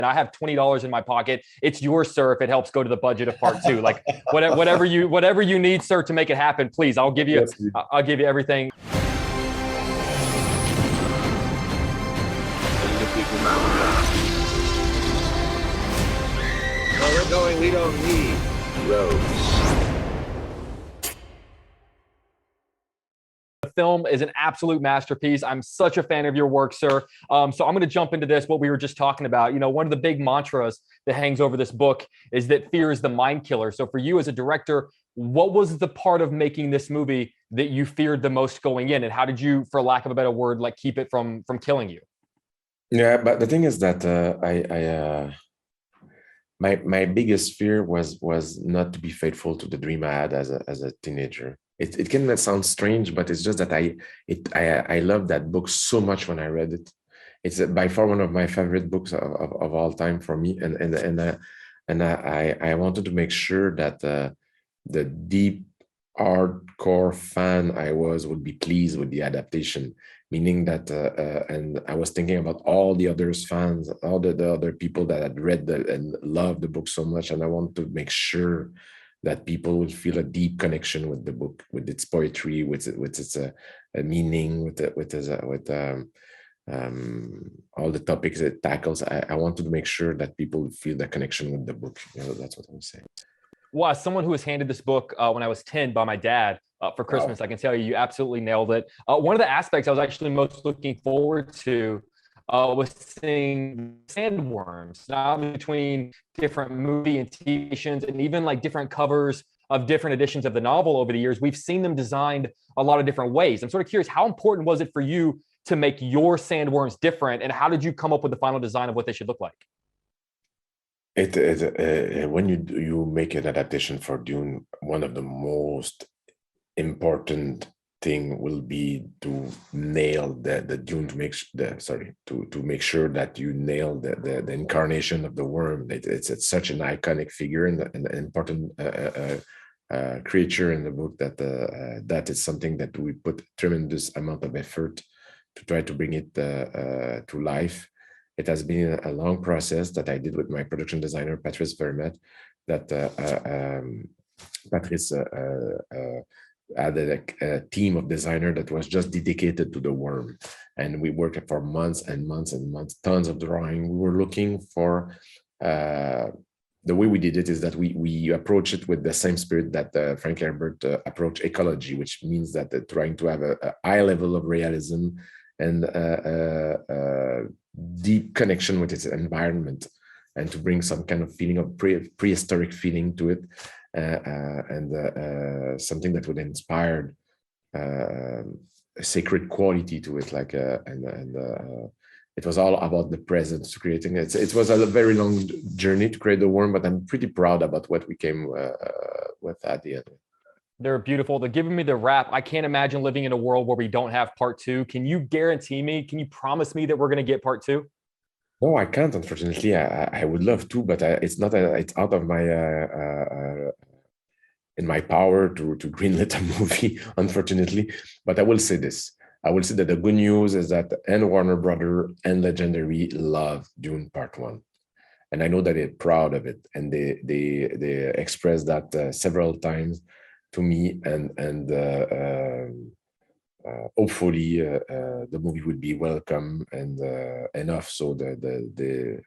and I have $20 in my pocket. It's yours, sir, if it helps go to the budget of part two. Like whatever you need, sir, to make it happen, please. I'll give you everything. Where we're going, we don't need roads. The film is an absolute masterpiece. I'm such a fan of your work, sir. So I'm going to jump into this, what we were just talking about. You know, one of the big mantras that hangs over this book is that fear is the mind killer. So for you as a director, what was the part of making this movie that you feared the most going in? And how did you, for lack of a better word, like keep it from killing you? Yeah, but the thing is that my biggest fear was not to be faithful to the dream I had as a teenager. It can sound strange, but it's just that I love that book so much when I read it. It's by far one of my favorite books of all time for me, and I wanted to make sure that the deep hardcore fan I was would be pleased with the adaptation. Meaning that, and I was thinking about all the others fans, all the other people that had read and loved the book so much, and I want to make sure that people would feel a deep connection with the book, with its poetry, with its meaning, with all the topics it tackles. I wanted to make sure that people would feel the connection with the book. You know, that's what I'm saying. Well, as someone who was handed this book when I was 10 by my dad for Christmas, wow, I can tell you absolutely nailed it. One of the aspects I was actually most looking forward to was seeing sandworms, now between different movie and TV stations and even like different covers of different editions of the novel over the years. We've seen them designed a lot of different ways. I'm sort of curious, how important was it for you to make your sandworms different, and how did you come up with the final design of what they should look like? When you make an adaptation for Dune, one of the most important thing will be to nail the Dune, to make sure that you nail the incarnation of the worm. It's such an iconic figure and an important creature in the book that is something that we put tremendous amount of effort to try to bring it to life. It has been a long process that I did with my production designer, Patrice Vermette, that Patrice had a team of designers that was just dedicated to the worm. And we worked for months and months and months, tons of drawing. We were looking for, the way we did it is that we approach it with the same spirit that Frank Herbert approached ecology, which means that trying to have a high level of realism and deep connection with its environment, and to bring some kind of feeling of prehistoric feeling to it, and something that would inspire a sacred quality to it, like it was all about the present, creating it. It was a very long journey to create the worm, but I'm pretty proud about what we came with at the end. They're beautiful. They're giving me the wrap. I can't imagine living in a world where we don't have part two. Can you guarantee me, can you promise me that we're going to get part two? No, I can't, unfortunately. I would love to, but it's out of my in my power to greenlit a movie, unfortunately. But I will say this. I will say that the good news is that Warner Brother and Legendary love Dune Part 1. And I know that they're proud of it. And they expressed that several times to me, and hopefully the movie will be welcome and enough so the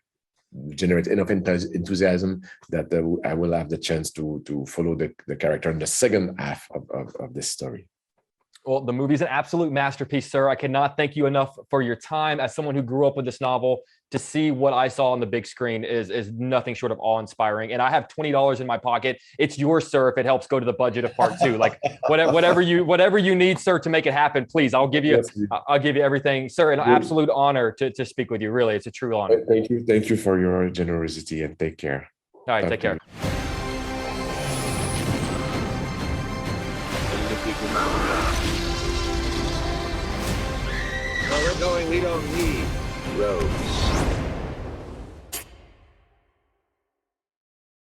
generate enough enthusiasm that I will have the chance to follow the character in the second half of this story. Well, the movie's an absolute masterpiece, sir. I cannot thank you enough for your time. As someone who grew up with this novel, to see what I saw on the big screen is nothing short of awe-inspiring. And I have $20 in my pocket. It's yours, sir, if it helps go to the budget of part two. Like whatever you need, sir, to make it happen, please. I'll give you everything, sir. An absolute honor to speak with you. Really, it's a true honor. Thank you for your generosity, and take care. All right, take care. Where we're going, we don't need roads.